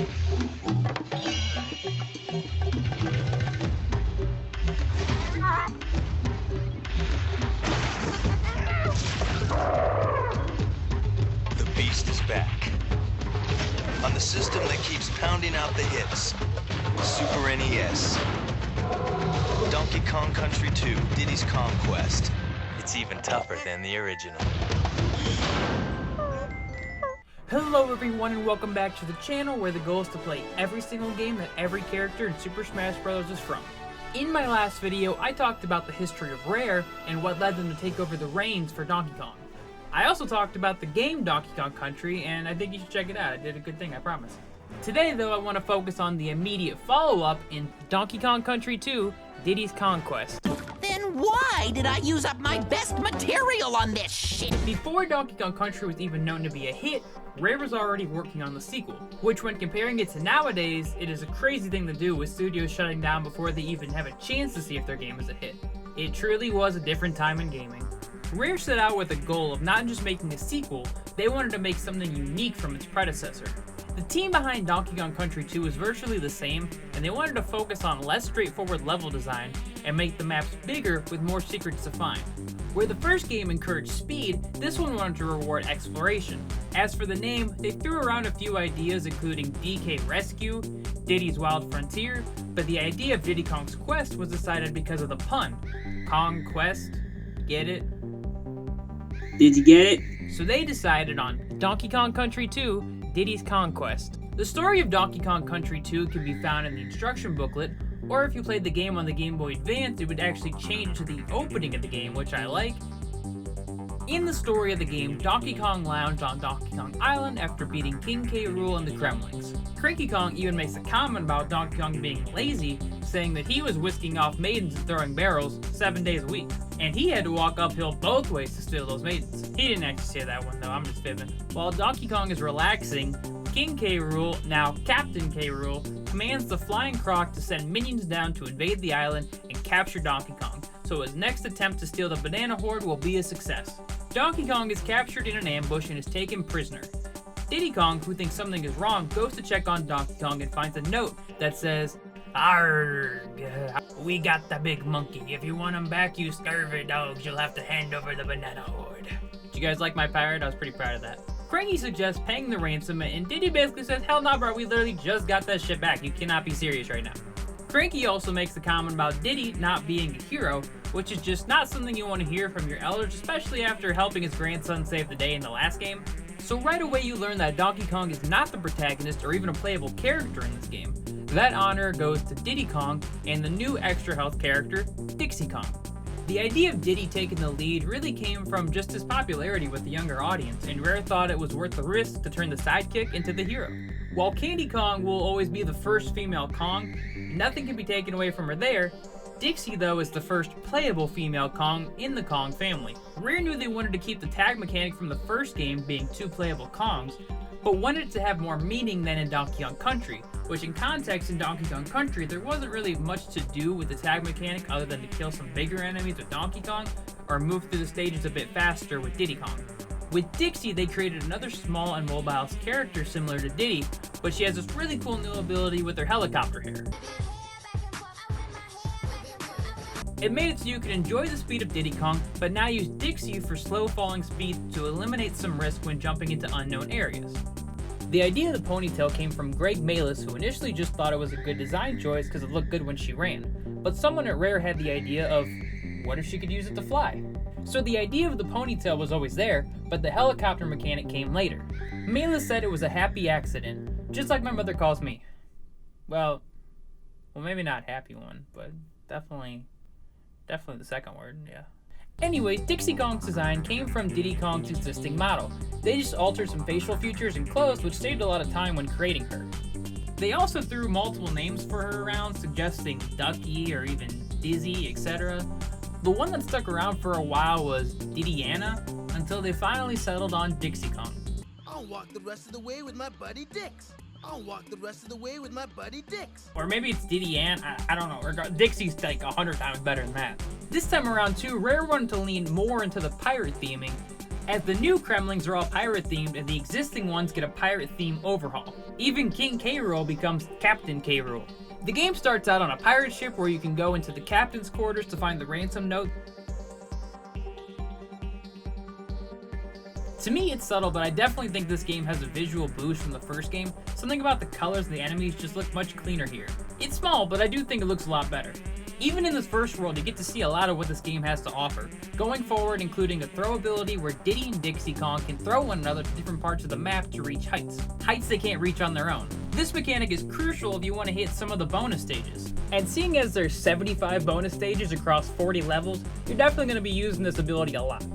The beast is back. On the system that keeps pounding out the hits. Super NES. Donkey Kong Country 2, Diddy's Conquest. It's even tougher than the original. Hello everyone and welcome back to the channel where the goal is to play every single game that every character in Super Smash Bros. Is from. In my last video, I talked about the history of Rare and what led them to take over the reins for Donkey Kong. I also talked about the game Donkey Kong Country, and I think you should check it out. I did a good thing, I promise. Today though, I want to focus on the immediate follow-up in Donkey Kong Country 2, Diddy's Conquest. Then why did I use up my best material on this shit? Before Donkey Kong Country was even known to be a hit, Rare was already working on the sequel, which when comparing it to nowadays, it is a crazy thing to do with studios shutting down before they even have a chance to see if their game is a hit. It truly was a different time in gaming. Rare set out with a goal of not just making a sequel, they wanted to make something unique from its predecessor. The team behind Donkey Kong Country 2 was virtually the same, and they wanted to focus on less straightforward level design and make the maps bigger with more secrets to find. Where the first game encouraged speed, this one wanted to reward exploration. As for the name, they threw around a few ideas including DK Rescue, Diddy's Wild Frontier, but the idea of Diddy Kong's Quest was decided because of the pun. Kong Quest, get it? Did you get it? So they decided on Donkey Kong Country 2, Diddy's Conquest. The story of Donkey Kong Country 2 can be found in the instruction booklet, or if you played the game on the Game Boy Advance, it would actually change to the opening of the game, which I like. In the story of the game, Donkey Kong lounged on Donkey Kong Island after beating King K. Rool and the Kremlings. Cranky Kong even makes a comment about Donkey Kong being lazy, saying that he was whisking off maidens and throwing barrels 7 days a week, and he had to walk uphill both ways to steal those maidens. He didn't actually say that one though, I'm just fibbing. While Donkey Kong is relaxing, King K. Rool, now Captain K. Rool, commands the Flying Croc to send minions down to invade the island and capture Donkey Kong, so his next attempt to steal the Banana Horde will be a success. Donkey Kong is captured in an ambush and is taken prisoner. Diddy Kong, who thinks something is wrong, goes to check on Donkey Kong and finds a note that says, "Arrgh, we got the big monkey. If you want him back, you scurvy dogs, you'll have to hand over the Banana Horde." Did you guys like my pirate? I was pretty proud of that. Cranky suggests paying the ransom, and Diddy basically says, "Hell no, bro, we literally just got that shit back. You cannot be serious right now." Cranky also makes the comment about Diddy not being a hero, which is just not something you want to hear from your elders, especially after helping his grandson save the day in the last game. So right away you learn that Donkey Kong is not the protagonist or even a playable character in this game. That honor goes to Diddy Kong and the new extra health character, Dixie Kong. The idea of Diddy taking the lead really came from just his popularity with the younger audience, and Rare thought it was worth the risk to turn the sidekick into the hero. While Candy Kong will always be the first female Kong, nothing can be taken away from her there. Dixie, though, is the first playable female Kong in the Kong family. Rare knew they wanted to keep the tag mechanic from the first game being 2 playable Kongs, but wanted it to have more meaning than in Donkey Kong Country, which in context in Donkey Kong Country, there wasn't really much to do with the tag mechanic other than to kill some bigger enemies with Donkey Kong, or move through the stages a bit faster with Diddy Kong. With Dixie, they created another small and mobile character similar to Diddy, but she has this really cool new ability with her helicopter hair. It made it so you could enjoy the speed of Diddy Kong, but now use Dixie for slow falling speed to eliminate some risk when jumping into unknown areas. The idea of the ponytail came from Greg Malis, who initially just thought it was a good design choice because it looked good when she ran, but someone at Rare had the idea of, what if she could use it to fly? So the idea of the ponytail was always there, but the helicopter mechanic came later. Malis said it was a happy accident, just like my mother calls me. Well, maybe not happy one, but definitely the second word, yeah. Anyways, Dixie Kong's design came from Diddy Kong's existing model. They just altered some facial features and clothes, which saved a lot of time when creating her. They also threw multiple names for her around, suggesting Ducky or even Dizzy, etc. The one that stuck around for a while was Diddy-Anna, until they finally settled on Dixie Kong. I'll walk the rest of the way with my buddy Dix. I'll walk the rest of the way with my buddy Dix. Or maybe it's Diddy-Ann, I don't know. Dixie's like 100 times better than that. This time around too, Rare wanted to lean more into the pirate theming, as the new Kremlings are all pirate themed and the existing ones get a pirate theme overhaul. Even King K. Rool becomes Captain K. Rool. The game starts out on a pirate ship where you can go into the captain's quarters to find the ransom note. To me, it's subtle, but I definitely think this game has a visual boost from the first game. Something about the colors of the enemies just look much cleaner here. It's small, but I do think it looks a lot better. Even in this first world, you get to see a lot of what this game has to offer. Going forward, including a throw ability where Diddy and Dixie Kong can throw one another to different parts of the map to reach heights. Heights they can't reach on their own. This mechanic is crucial if you want to hit some of the bonus stages. And seeing as there's 75 bonus stages across 40 levels, you're definitely going to be using this ability a lot.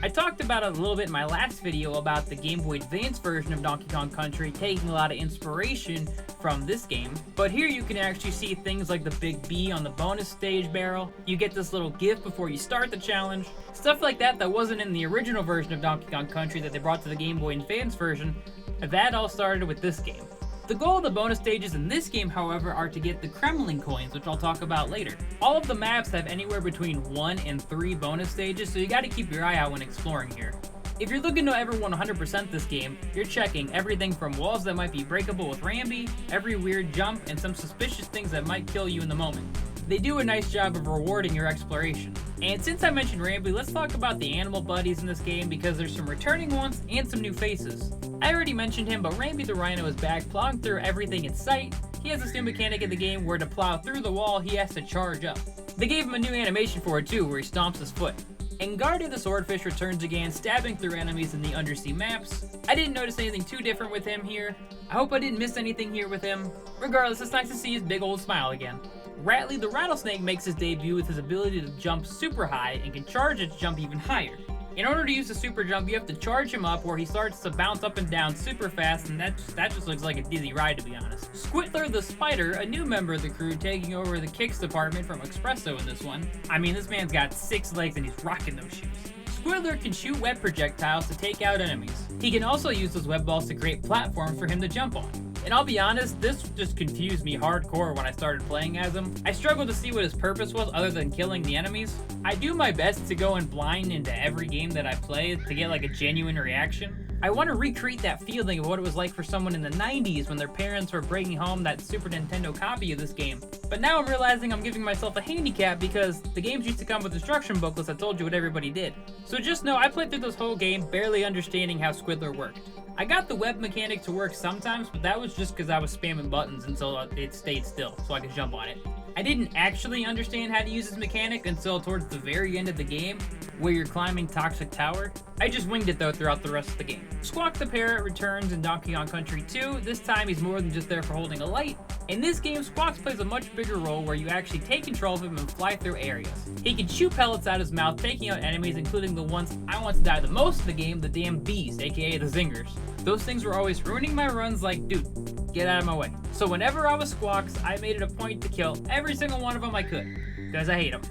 I talked about it a little bit in my last video about the Game Boy Advance version of Donkey Kong Country taking a lot of inspiration from this game, but here you can actually see things like the big B on the bonus stage barrel, you get this little gift before you start the challenge, stuff like that that wasn't in the original version of Donkey Kong Country that they brought to the Game Boy Advance version. That all started with this game. The goal of the bonus stages in this game, however, are to get the Kremlin coins, which I'll talk about later. All of the maps have anywhere between 1 and 3 bonus stages, so you gotta keep your eye out when exploring here. If you're looking to ever 100% this game, you're checking everything from walls that might be breakable with Rambi, every weird jump, and some suspicious things that might kill you in the moment. They do a nice job of rewarding your exploration. And since I mentioned Rambi, let's talk about the animal buddies in this game because there's some returning ones and some new faces. I already mentioned him, but Rambi the Rhino is back, plowing through everything in sight. He has this new mechanic in the game where to plow through the wall, he has to charge up. They gave him a new animation for it too, where he stomps his foot. And Guardy the Swordfish returns again, stabbing through enemies in the undersea maps. I didn't notice anything too different with him here. I hope I didn't miss anything here with him. Regardless, it's nice to see his big old smile again. Rattly the Rattlesnake makes his debut with his ability to jump super high and can charge its jump even higher. In order to use the super jump, you have to charge him up where he starts to bounce up and down super fast, and that just looks like a dizzy ride, to be honest. Squidler the Spider, a new member of the crew, taking over the kicks department from Espresso in this one. I mean, this man's got 6 legs and he's rocking those shoes. Squidler can shoot web projectiles to take out enemies. He can also use those web balls to create platforms for him to jump on. And I'll be honest, this just confused me hardcore when I started playing as him. I struggled to see what his purpose was other than killing the enemies. I do my best to go in blind into every game that I play to get like a genuine reaction. I want to recreate that feeling of what it was like for someone in the 90s when their parents were bringing home that Super Nintendo copy of this game. But now I'm realizing I'm giving myself a handicap because the games used to come with instruction booklets that told you what everybody did. So just know I played through this whole game barely understanding how Squidler worked. I got the web mechanic to work sometimes, but that was just because I was spamming buttons until it stayed still so I could jump on it. I didn't actually understand how to use this mechanic until towards the very end of the game, where you're climbing Toxic Tower. I just winged it though throughout the rest of the game. Squawk the Parrot returns in Donkey Kong Country 2. This time he's more than just there for holding a light. In this game, Squawks plays a much bigger role where you actually take control of him and fly through areas. He can shoot pellets out his mouth, taking out enemies, including the ones I want to die the most in the game, the damn bees, aka the zingers. Those things were always ruining my runs like, dude, get out of my way. So whenever I was Squawks, I made it a point to kill every single one of them I could, because I hate them.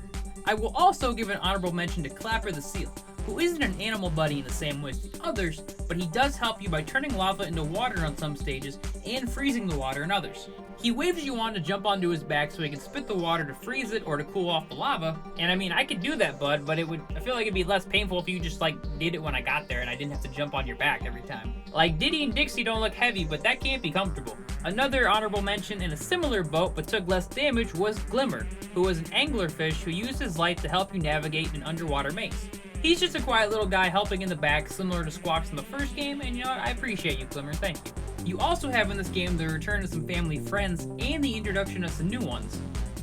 I will also give an honorable mention to Clapper the Seal, who isn't an animal buddy in the same way as the others, but he does help you by turning lava into water on some stages and freezing the water in others. He waves you on to jump onto his back so he can spit the water to freeze it or to cool off the lava. And I mean, I could do that, bud, but I feel like it'd be less painful if you just did it when I got there and I didn't have to jump on your back every time. Like, Diddy and Dixie don't look heavy, but that can't be comfortable. Another honorable mention in a similar boat but took less damage was Glimmer, who was an anglerfish who used his light to help you navigate an underwater maze. He's just a quiet little guy helping in the back, similar to Squawks in the first game, and you know what, I appreciate you, Glimmer, thank you. You also have in this game the return of some family friends and the introduction of some new ones.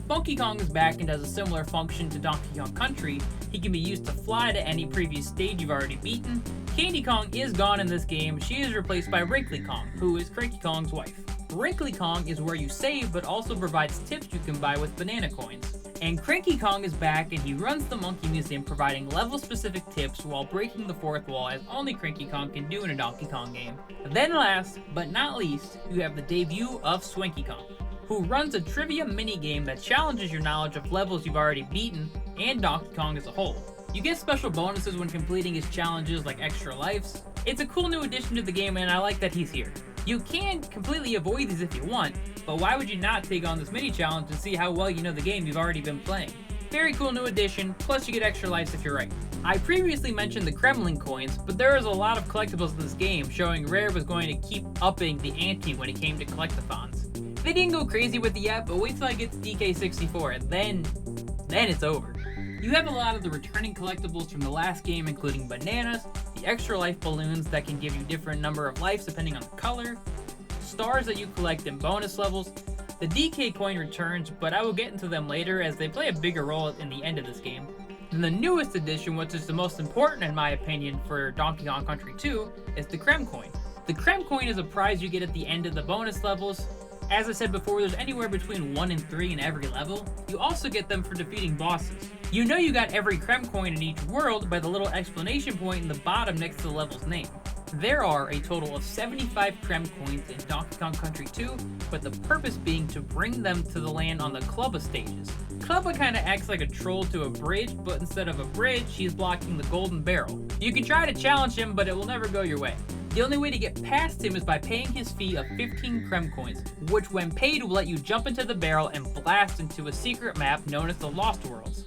Funky Kong is back and does a similar function to Donkey Kong Country. He can be used to fly to any previous stage you've already beaten. Candy Kong is gone in this game. She is replaced by Wrinkly Kong, who is Cranky Kong's wife. Wrinkly Kong is where you save, but also provides tips you can buy with banana coins. And Cranky Kong is back and he runs the Monkey Museum providing level-specific tips while breaking the fourth wall as only Cranky Kong can do in a Donkey Kong game. Then last, but not least, you have the debut of Swanky Kong, who runs a trivia minigame that challenges your knowledge of levels you've already beaten and Donkey Kong as a whole. You get special bonuses when completing his challenges like extra lives. It's a cool new addition to the game and I like that he's here. You can completely avoid these if you want, but why would you not take on this mini challenge and see how well you know the game you've already been playing? Very cool new addition, plus you get extra lives if you're right. I previously mentioned the Kremlin coins, but there is a lot of collectibles in this game showing Rare was going to keep upping the ante when it came to collectathons. They didn't go crazy with it yet, but wait till I get to DK64 and then it's over. You have a lot of the returning collectibles from the last game, including bananas, the extra life balloons that can give you different number of lives depending on the color, stars that you collect in bonus levels. The DK coin returns, but I will get into them later as they play a bigger role in the end of this game. Then the newest addition, which is the most important in my opinion for Donkey Kong Country 2, is the Kremkoin. The Kremkoin is a prize you get at the end of the bonus levels. As I said before, there's anywhere between 1 and 3 in every level. You also get them for defeating bosses. You know you got every Kremkoin in each world by the little explanation point in the bottom next to the level's name. There are a total of 75 Kremkoins in Donkey Kong Country 2, but the purpose being to bring them to the land on the Clubba stages. Clubba kinda acts like a troll to a bridge, but instead of a bridge, he's blocking the golden barrel. You can try to challenge him, but it will never go your way. The only way to get past him is by paying his fee of 15 Kremkoins, which when paid will let you jump into the barrel and blast into a secret map known as the Lost Worlds.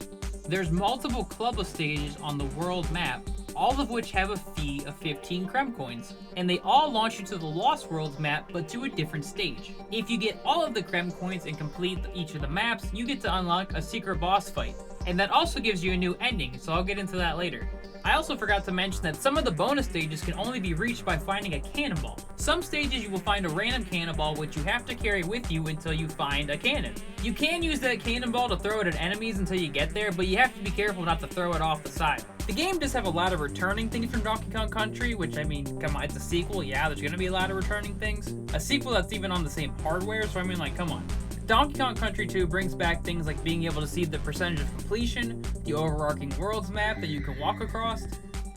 There's multiple Clubba stages on the world map, all of which have a fee of 15 Kremkoins, and they all launch you to the Lost Worlds map, but to a different stage. If you get all of the Kremkoins and complete each of the maps, you get to unlock a secret boss fight, and that also gives you a new ending, so I'll get into that later. I also forgot to mention that some of the bonus stages can only be reached by finding a cannonball. Some stages you will find a random cannonball which you have to carry with you until you find a cannon. You can use that cannonball to throw it at enemies until you get there, but you have to be careful not to throw it off the side. The game does have a lot of returning things from Donkey Kong Country, which I mean, come on, it's a sequel, yeah, there's gonna be a lot of returning things. A sequel that's even on the same hardware, so I mean, like, come on. Donkey Kong Country 2 brings back things like being able to see the percentage of completion, the overarching worlds map that you can walk across.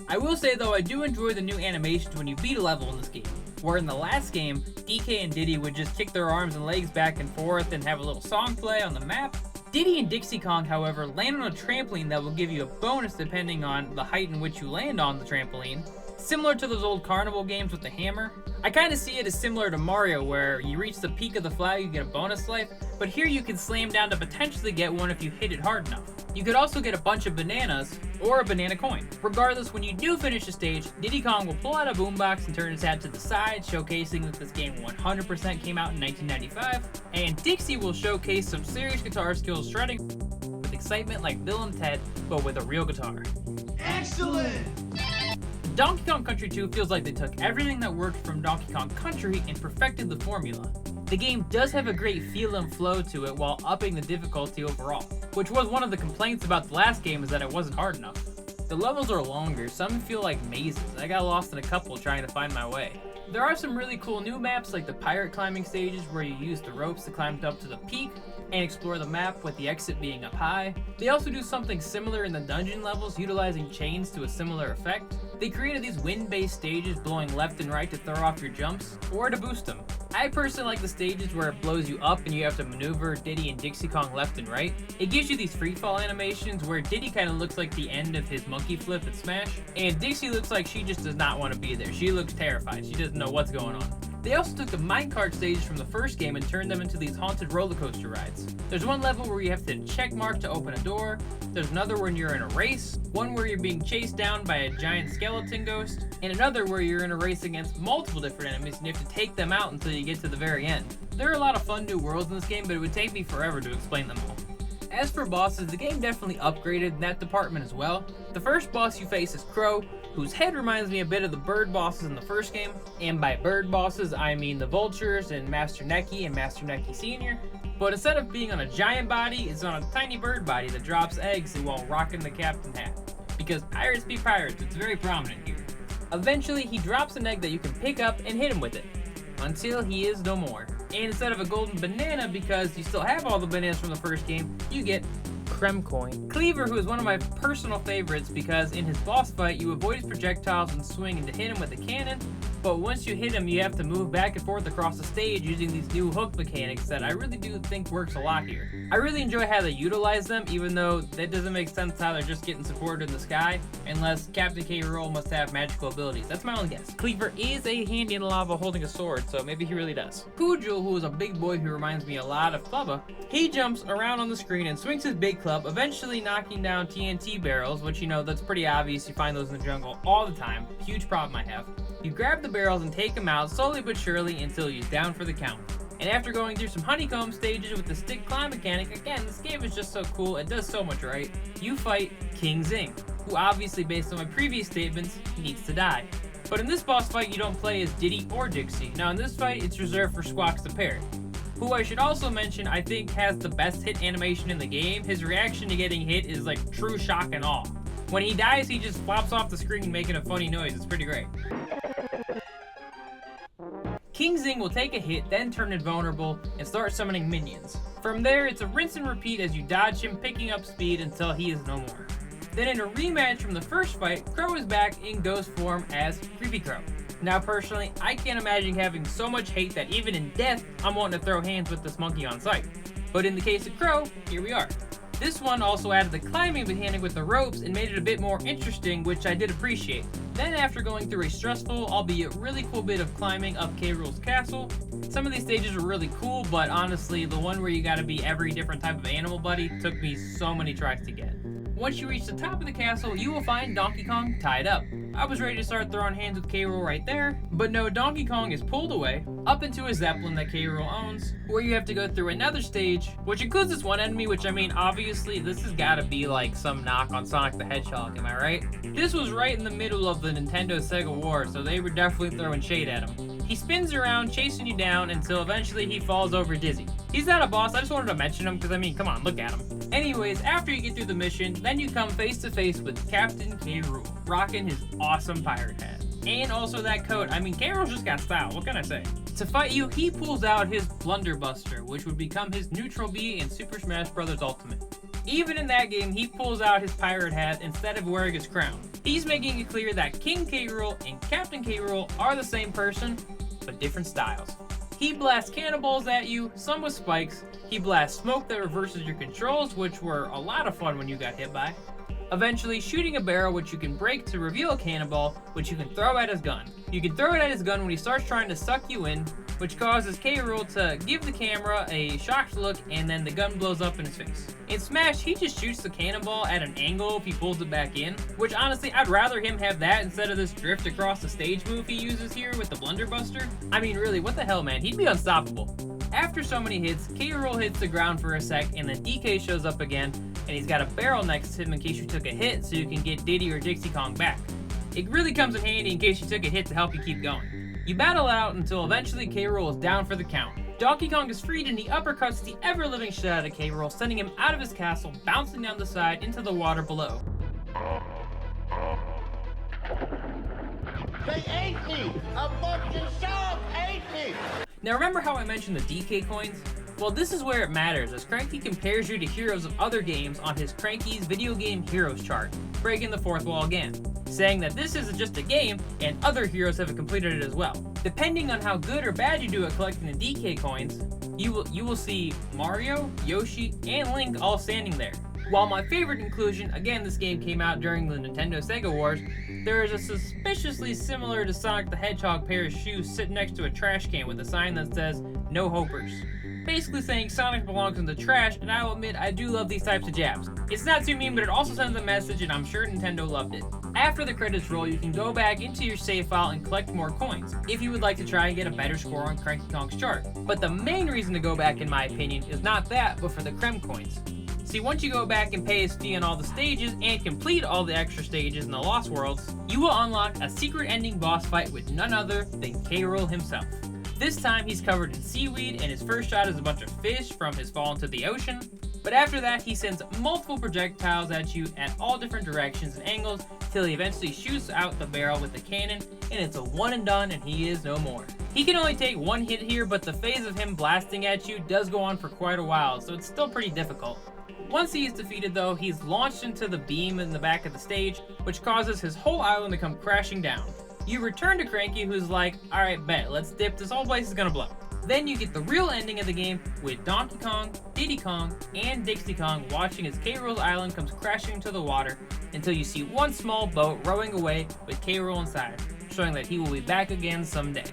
I will say though, I do enjoy the new animations when you beat a level in this game, where in the last game, DK and Diddy would just kick their arms and legs back and forth and have a little song play on the map. Diddy and Dixie Kong, however, land on a trampoline that will give you a bonus depending on the height in which you land on the trampoline, similar to those old carnival games with the hammer. I kind of see it as similar to Mario, where you reach the peak of the flag, you get a bonus life, but here you can slam down to potentially get one if you hit it hard enough. You could also get a bunch of bananas, or a banana coin. Regardless, when you do finish the stage, Diddy Kong will pull out a boombox and turn his head to the side, showcasing that this game 100% came out in 1995, and Dixie will showcase some serious guitar skills shredding with excitement like Bill and Ted, but with a real guitar. Excellent! Donkey Kong Country 2 feels like they took everything that worked from Donkey Kong Country and perfected the formula. The game does have a great feel and flow to it while upping the difficulty overall, which was one of the complaints about the last game is that it wasn't hard enough. The levels are longer, some feel like mazes. I got lost in a couple trying to find my way. There are some really cool new maps like the pirate climbing stages where you use the ropes to climb up to the peak and explore the map with the exit being up high. They also do something similar in the dungeon levels, utilizing chains to a similar effect. They created these wind-based stages blowing left and right to throw off your jumps, or to boost them. I personally like the stages where it blows you up and you have to maneuver Diddy and Dixie Kong left and right. It gives you these freefall animations where Diddy kind of looks like the end of his monkey flip at Smash, and Dixie looks like she just does not want to be there. She looks terrified. She doesn't know what's going on. They also took the minecart stages from the first game and turned them into these haunted roller coaster rides. There's one level where you have to check mark to open a door, there's another when you're in a race, one where you're being chased down by a giant skeleton ghost, and another where you're in a race against multiple different enemies and you have to take them out until you get to the very end. There are a lot of fun new worlds in this game, but it would take me forever to explain them all. As for bosses, the game definitely upgraded in that department as well. The first boss you face is Crow, whose head reminds me a bit of the bird bosses in the first game. And by bird bosses, I mean the vultures and Master Neki and Master Neki Sr. But instead of being on a giant body, it's on a tiny bird body that drops eggs while rocking the captain hat. Because pirates be pirates, it's very prominent here. Eventually, he drops an egg that you can pick up and hit him with it, until he is no more. And instead of a golden banana, because you still have all the bananas from the first game, you get Kremkoin. Cleaver, who is one of my personal favorites because in his boss fight, you avoid his projectiles and swing and to hit him with a cannon, but once you hit him, you have to move back and forth across the stage using these new hook mechanics that I really do think works a lot here. I really enjoy how they utilize them, even though that doesn't make sense how they're just getting supported in the sky, unless Captain K. Rool must have magical abilities. That's my own guess. Cleaver is a handy in lava holding a sword, so maybe he really does. Kujul, who is a big boy who reminds me a lot of Flubba, he jumps around on the screen and swings his big club, eventually knocking down TNT barrels, which, you know, that's pretty obvious. You find those in the jungle all the time. Huge problem I have. You grab the barrels and take them out slowly but surely until he's down for the count. And after going through some honeycomb stages with the stick climb mechanic, again, this game is just so cool, it does so much right, you fight King Zing, who obviously, based on my previous statements, needs to die. But in this boss fight, you don't play as Diddy or Dixie. Now in this fight, it's reserved for Squawks the Parrot, who I should also mention I think has the best hit animation in the game. His reaction to getting hit is like true shock and awe. When he dies, he just flops off the screen making a funny noise. It's pretty great. King Zing will take a hit, then turn invulnerable, and start summoning minions. From there, it's a rinse and repeat as you dodge him, picking up speed until he is no more. Then in a rematch from the first fight, Crow is back in ghost form as Creepy Crow. Now personally, I can't imagine having so much hate that even in death, I'm wanting to throw hands with this monkey on sight. But in the case of Crow, here we are. This one also added the climbing mechanic with the ropes and made it a bit more interesting, which I did appreciate. Then after going through a stressful, albeit really cool bit of climbing up K. Rool's castle, some of these stages were really cool, but honestly, the one where you gotta be every different type of animal buddy took me so many tries to get. Once you reach the top of the castle, you will find Donkey Kong tied up. I was ready to start throwing hands with K. Rool right there, but no, Donkey Kong is pulled away, up into a Zeppelin that K. Rool owns, where you have to go through another stage, which includes this one enemy, which I mean, obviously, this has gotta be like some knock on Sonic the Hedgehog, am I right? This was right in the middle of the Nintendo-Sega war, so they were definitely throwing shade at him. He spins around, chasing you down, until eventually he falls over Dizzy. He's not a boss, I just wanted to mention him, because I mean, come on, look at him. Anyways, after you get through the mission, then you come face to face with Captain K. Rool, rocking his awesome pirate hat. And also that coat. I mean, K. Rool's just got style, what can I say? To fight you, he pulls out his Blunderbuster, which would become his Neutral B in Super Smash Bros. Ultimate. Even in that game, he pulls out his pirate hat instead of wearing his crown. He's making it clear that King K. Rool and Captain K. Rool are the same person, but different styles. He blasts cannonballs at you, some with spikes. He blasts smoke that reverses your controls, which were a lot of fun when you got hit by. Eventually, shooting a barrel which you can break to reveal a cannonball, which you can throw at his gun. You can throw it at his gun when he starts trying to suck you in, which causes K. Rool to give the camera a shocked look, and then the gun blows up in his face. In Smash, he just shoots the cannonball at an angle if he pulls it back in, which honestly, I'd rather him have that instead of this drift across the stage move he uses here with the Blunderbuster. I mean, really, what the hell, man? He'd be unstoppable. After so many hits, K. Rool hits the ground for a sec, and then DK shows up again, and he's got a barrel next to him in case you took a hit so you can get Diddy or Dixie Kong back. It really comes in handy in case you took a hit to help you keep going. You battle out until eventually K. Rool is down for the count. Donkey Kong is freed and he uppercuts the ever-living shit out of K. Rool, sending him out of his castle, bouncing down the side into the water below. They ate me! A fucking shark ate me! Now remember how I mentioned the DK coins? Well, this is where it matters, as Cranky compares you to heroes of other games on his Cranky's Video Game Heroes chart, breaking the fourth wall again, saying that this isn't just a game, and other heroes have completed it as well. Depending on how good or bad you do at collecting the DK coins, you will see Mario, Yoshi, and Link all standing there. While my favorite inclusion, again this game came out during the Nintendo-Sega Wars, there is a suspiciously similar to Sonic the Hedgehog pair of shoes sitting next to a trash can with a sign that says, "No Hopers." Basically saying Sonic belongs in the trash, and I will admit I do love these types of jabs. It's not too mean, but it also sends a message, and I'm sure Nintendo loved it. After the credits roll, you can go back into your save file and collect more coins, if you would like to try and get a better score on Cranky Kong's chart. But the main reason to go back, in my opinion, is not that, but for the Kremkoins. See, once you go back and pay his fee on all the stages, and complete all the extra stages in the Lost Worlds, you will unlock a secret ending boss fight with none other than K. Rool himself. This time he's covered in seaweed, and his first shot is a bunch of fish from his fall into the ocean. But after that, he sends multiple projectiles at you at all different directions and angles, till he eventually shoots out the barrel with the cannon, and it's a one and done, and he is no more. He can only take one hit here, but the phase of him blasting at you does go on for quite a while, so it's still pretty difficult. Once he is defeated though, he's launched into the beam in the back of the stage, which causes his whole island to come crashing down. You return to Cranky, who's like, alright, bet, let's dip, this whole place is gonna blow. Then you get the real ending of the game with Donkey Kong, Diddy Kong, and Dixie Kong watching as K. Rool's island comes crashing into the water until you see one small boat rowing away with K. Rool inside, showing that he will be back again someday.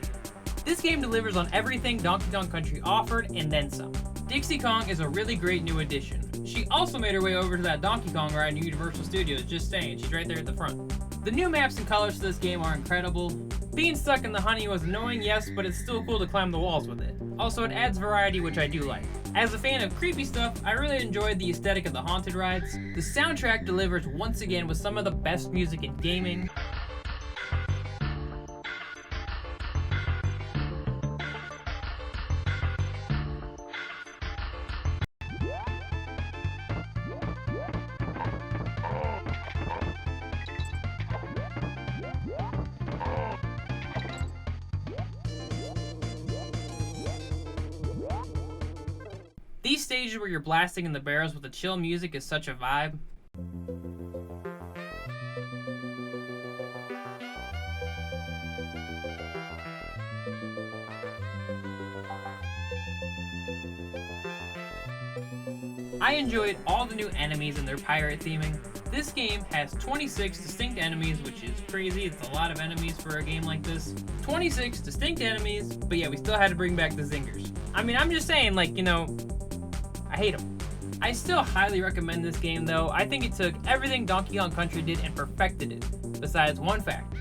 This game delivers on everything Donkey Kong Country offered and then some. Dixie Kong is a really great new addition. She also made her way over to that Donkey Kong ride in Universal Studios, just saying, she's right there at the front. The new maps and colors to this game are incredible. Being stuck in the honey was annoying, yes, but it's still cool to climb the walls with it. Also, it adds variety, which I do like. As a fan of creepy stuff, I really enjoyed the aesthetic of the haunted rides. The soundtrack delivers once again with some of the best music in gaming. These stages where you're blasting in the barrels with the chill music is such a vibe. I enjoyed all the new enemies and their pirate theming. This game has 26 distinct enemies, which is crazy. It's a lot of enemies for a game like this. 26 distinct enemies, but yeah, we still had to bring back the zingers. I mean, I'm just saying, like, you know, I hate them. I still highly recommend this game though. I think it took everything Donkey Kong Country did and perfected it. Besides one fact,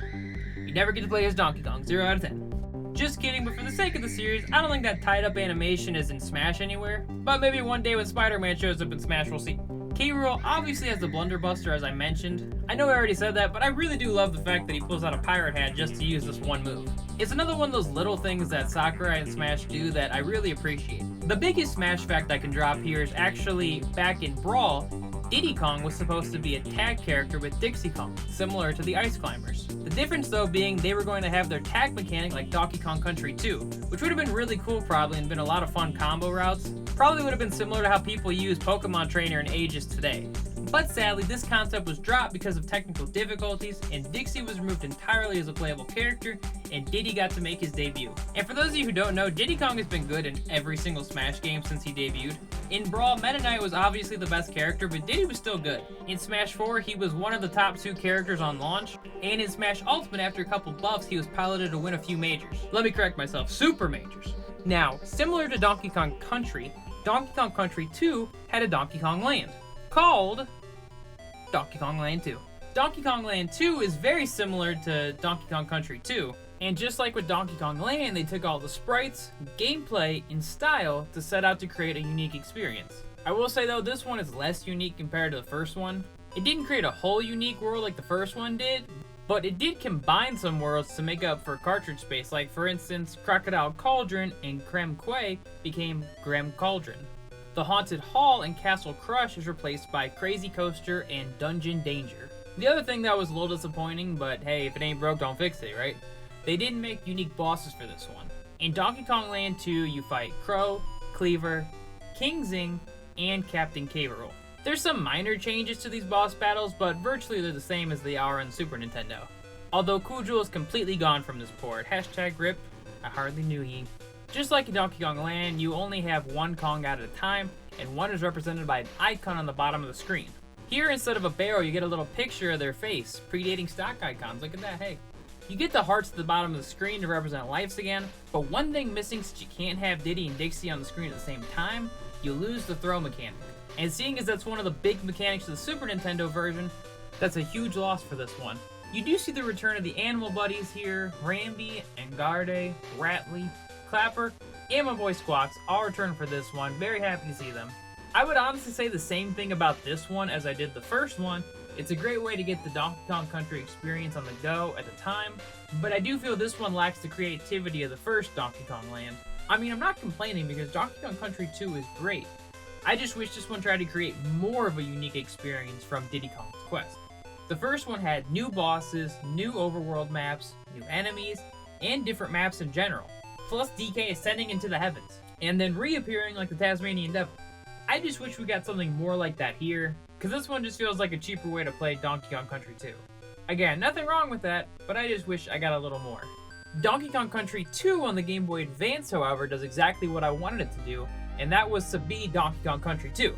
you never get to play as Donkey Kong, 0 out of 10. Just kidding, but for the sake of the series, I don't think that tied up animation is in Smash anywhere. But maybe one day when Spider-Man shows up in Smash, we'll see. K. Rool obviously has the Blunderbuster, as I mentioned. I know I already said that, but I really do love the fact that he pulls out a pirate hat just to use this one move. It's another one of those little things that Sakurai and Smash do that I really appreciate. The biggest Smash fact I can drop here is actually, back in Brawl, Diddy Kong was supposed to be a tag character with Dixie Kong, similar to the Ice Climbers. The difference though being they were going to have their tag mechanic like Donkey Kong Country 2, which would have been really cool probably and been a lot of fun combo routes. Probably would have been similar to how people use Pokemon Trainer in Aegis today. But sadly, this concept was dropped because of technical difficulties, and Dixie was removed entirely as a playable character, and Diddy got to make his debut. And for those of you who don't know, Diddy Kong has been good in every single Smash game since he debuted. In Brawl, Meta Knight was obviously the best character, but Diddy was still good. In Smash 4, he was one of the top 2 characters on launch, and in Smash Ultimate, after a couple buffs, he was piloted to win a few majors. Let me correct myself, super majors. Now, similar to Donkey Kong Country 2 had a Donkey Kong Land, called Donkey Kong Land 2. Donkey Kong Land 2 is very similar to Donkey Kong Country 2, and just like with Donkey Kong Land, they took all the sprites, gameplay, and style to set out to create a unique experience. I will say though, this one is less unique compared to the first one. It didn't create a whole unique world like the first one did, but it did combine some worlds to make up for cartridge space, like for instance, Crocodile Cauldron and Kremkoin became Grem Cauldron. The Haunted Hall and Castle Crush is replaced by Crazy Coaster and Dungeon Danger. The other thing that was a little disappointing, but hey, if it ain't broke, don't fix it, right? They didn't make unique bosses for this one. In Donkey Kong Land 2, you fight Crow, Cleaver, King Zing, and Captain K. Rool. There's some minor changes to these boss battles, but virtually they're the same as they are on the Super Nintendo. Although Kujul is completely gone from this port. #RIP, I hardly knew ye. Just like in Donkey Kong Land, you only have one Kong at a time, and one is represented by an icon on the bottom of the screen. Here, instead of a barrel, you get a little picture of their face, predating stock icons. Look at that, hey. You get the hearts at the bottom of the screen to represent lives again, but one thing missing since you can't have Diddy and Dixie on the screen at the same time, you lose the throw mechanic. And seeing as that's one of the big mechanics of the Super Nintendo version, that's a huge loss for this one. You do see the return of the animal buddies here, Rambi, Engarde, Ratley, Clapper, and my boy Squawks all return for this one. Very happy to see them. I would honestly say the same thing about this one as I did the first one. It's a great way to get the Donkey Kong Country experience on the go at the time, but I do feel this one lacks the creativity of the first Donkey Kong Land. I mean, I'm not complaining because Donkey Kong Country 2 is great. I just wish this one tried to create more of a unique experience from Diddy Kong's Quest. The first one had new bosses, new overworld maps, new enemies, and different maps in general, plus DK ascending into the heavens, and then reappearing like the Tasmanian Devil. I just wish we got something more like that here, because this one just feels like a cheaper way to play Donkey Kong Country 2. Again, nothing wrong with that, but I just wish I got a little more. Donkey Kong Country 2 on the Game Boy Advance, however, does exactly what I wanted it to do, and that was to be Donkey Kong Country 2,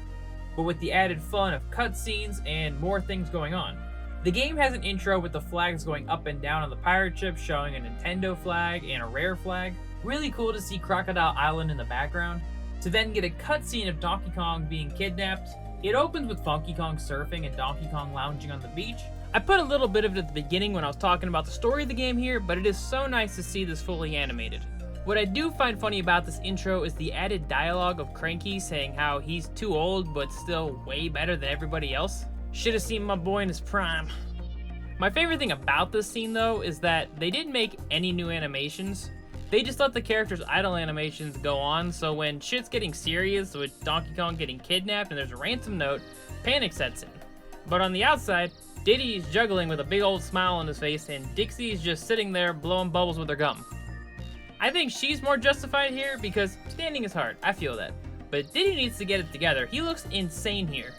but with the added fun of cutscenes and more things going on. The game has an intro with the flags going up and down on the pirate ship, showing a Nintendo flag and a rare flag. Really cool to see Crocodile Island in the background. To then get a cutscene of Donkey Kong being kidnapped. It opens with Funky Kong surfing and Donkey Kong lounging on the beach. I put a little bit of it at the beginning when I was talking about the story of the game here, but it is so nice to see this fully animated. What I do find funny about this intro is the added dialogue of Cranky saying how he's too old but still way better than everybody else. Should have seen my boy in his prime. My favorite thing about this scene though is that they didn't make any new animations. They just let the characters' idle animations go on, so when shit's getting serious with Donkey Kong getting kidnapped and there's a ransom note, panic sets in. But on the outside, Diddy's juggling with a big old smile on his face and Dixie's just sitting there blowing bubbles with her gum. I think she's more justified here because standing is hard, I feel that. But Diddy needs to get it together, he looks insane here.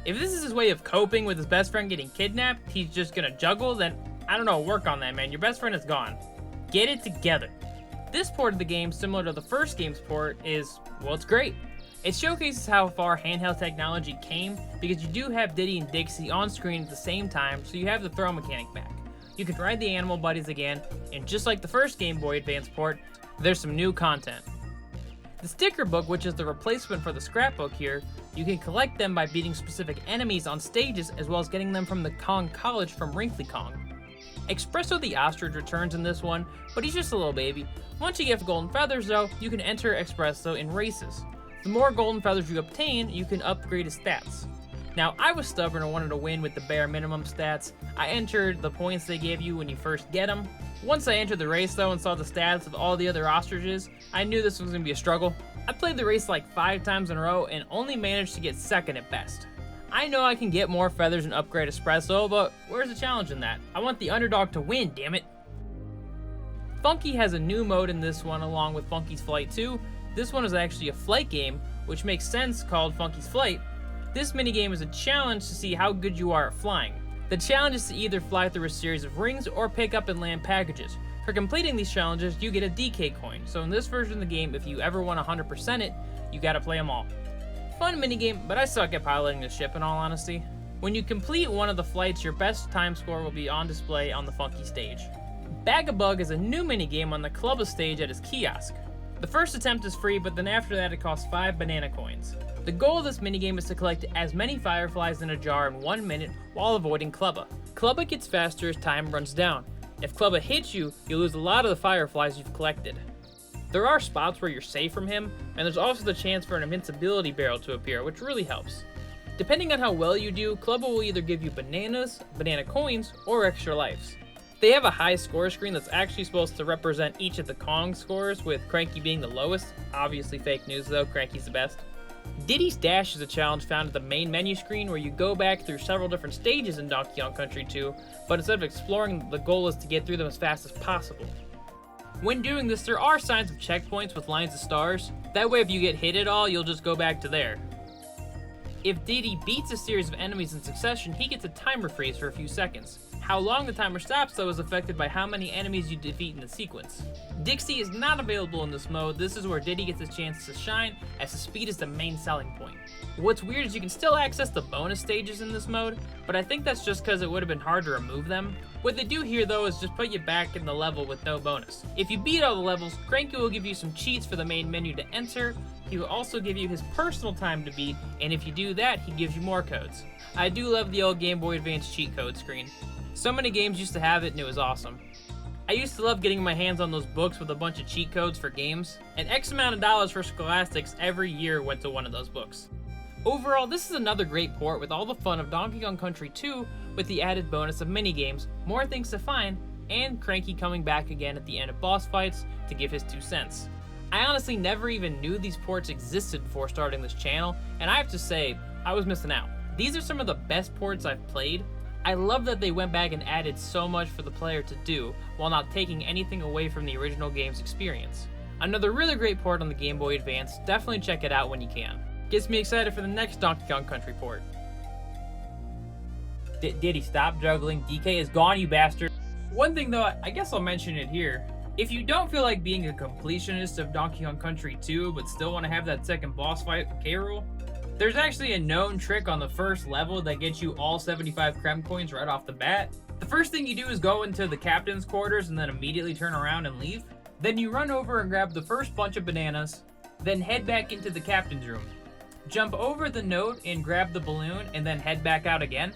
If this is his way of coping with his best friend getting kidnapped, he's just gonna juggle, then I don't know, work on that, man. Your best friend is gone. Get it together. This port of the game, similar to the first game's port, is, well, it's great. It showcases how far handheld technology came because you do have Diddy and Dixie on screen at the same time, so you have the throw mechanic back. You can ride the animal buddies again, and just like the first Game Boy Advance port, there's some new content. The sticker book, which is the replacement for the scrapbook here, you can collect them by beating specific enemies on stages as well as getting them from the Kong College from Wrinkly Kong. Espresso the Ostrich returns in this one, but he's just a little baby. Once you get golden feathers though, you can enter Espresso in races. The more golden feathers you obtain, you can upgrade his stats. Now, I was stubborn and wanted to win with the bare minimum stats. I entered the points they give you when you first get them. Once I entered the race though and saw the stats of all the other ostriches, I knew this was going to be a struggle. I played the race like 5 times in a row and only managed to get second at best. I know I can get more feathers and upgrade Espresso, but where's the challenge in that? I want the underdog to win, damn it. Funky has a new mode in this one along with Funky's Flight 2. This one is actually a flight game, which makes sense called Funky's Flight. This minigame is a challenge to see how good you are at flying. The challenge is to either fly through a series of rings or pick up and land packages. For completing these challenges, you get a DK coin, so in this version of the game, if you ever want to 100% it, you gotta play them all. Fun minigame, but I suck at piloting the ship in all honesty. When you complete one of the flights, your best time score will be on display on the Funky stage. Bag-a-Bug is a new minigame on the Clubba stage at his kiosk. The first attempt is free, but then after that it costs 5 banana coins. The goal of this minigame is to collect as many fireflies in a jar in 1 minute while avoiding Clubba. Clubba gets faster as time runs down. If Clubba hits you, you lose a lot of the fireflies you've collected. There are spots where you're safe from him, and there's also the chance for an invincibility barrel to appear, which really helps. Depending on how well you do, Clubba will either give you bananas, banana coins, or extra lives. They have a high score screen that's actually supposed to represent each of the Kong scores, with Cranky being the lowest. Obviously fake news though, Cranky's the best. Diddy's Dash is a challenge found at the main menu screen where you go back through several different stages in Donkey Kong Country 2, but instead of exploring, the goal is to get through them as fast as possible. When doing this, there are signs of checkpoints with lines of stars. That way if you get hit at all, you'll just go back to there. If Diddy beats a series of enemies in succession, he gets a timer freeze for a few seconds. How long the timer stops though is affected by how many enemies you defeat in the sequence. Dixie is not available in this mode. This is where Diddy gets his chance to shine, as his speed is the main selling point. What's weird is you can still access the bonus stages in this mode, but I think that's just because it would have been hard to remove them. What they do here though is just put you back in the level with no bonus. If you beat all the levels, Cranky will give you some cheats for the main menu to enter. He will also give you his personal time to beat, and if you do that, he gives you more codes. I do love the old Game Boy Advance cheat code screen. So many games used to have it and it was awesome. I used to love getting my hands on those books with a bunch of cheat codes for games, and X amount of dollars for Scholastics every year went to one of those books. Overall, this is another great port with all the fun of Donkey Kong Country 2 with the added bonus of minigames, more things to find, and Cranky coming back again at the end of boss fights to give his 2 cents. I honestly never even knew these ports existed before starting this channel, and I have to say, I was missing out. These are some of the best ports I've played. I love that they went back and added so much for the player to do, while not taking anything away from the original game's experience. Another really great port on the Game Boy Advance, definitely check it out when you can. Gets me excited for the next Donkey Kong Country port. Diddy, stop juggling. DK is gone, you bastard. One thing though, I guess I'll mention it here. If you don't feel like being a completionist of Donkey Kong Country 2, but still want to have that second boss fight with K. Rool, there's actually a known trick on the first level that gets you all 75 Kremkoins right off the bat. The first thing you do is go into the captain's quarters and then immediately turn around and leave. Then you run over and grab the first bunch of bananas, then head back into the captain's room. Jump over the note and grab the balloon and then head back out again.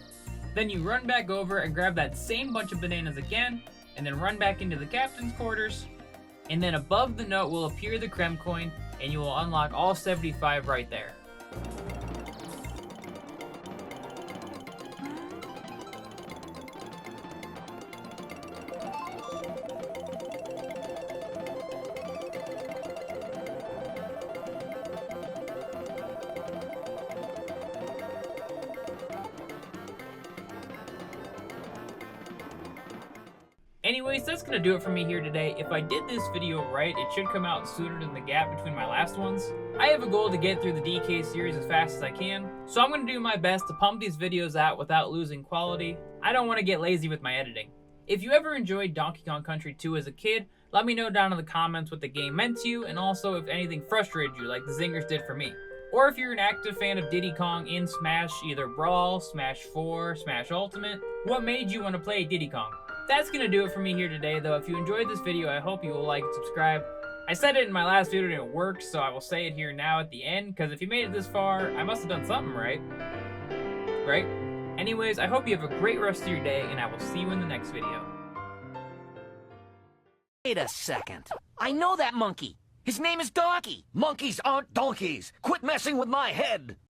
Then you run back over and grab that same bunch of bananas again, and then run back into the captain's quarters, and then above the note will appear the Kremkoin, and you will unlock all 75 right there. Anyways, that's gonna do it for me here today. If I did this video right, it should come out sooner than the gap between my last ones. I have a goal to get through the DK series as fast as I can, so I'm gonna do my best to pump these videos out without losing quality. I don't want to get lazy with my editing. If you ever enjoyed Donkey Kong Country 2 as a kid, let me know down in the comments what the game meant to you, and also if anything frustrated you like the zingers did for me. Or if you're an active fan of Diddy Kong in Smash, either Brawl, Smash 4, Smash Ultimate, what made you want to play Diddy Kong? That's gonna do it for me here today, though. If you enjoyed this video, I hope you will like and subscribe. I said it in my last video and it worked, so I will say it here now at the end, because if you made it this far, I must have done something right. Right? Anyways, I hope you have a great rest of your day, and I will see you in the next video. Wait a second. I know that monkey. His name is Donkey. Monkeys aren't donkeys. Quit messing with my head.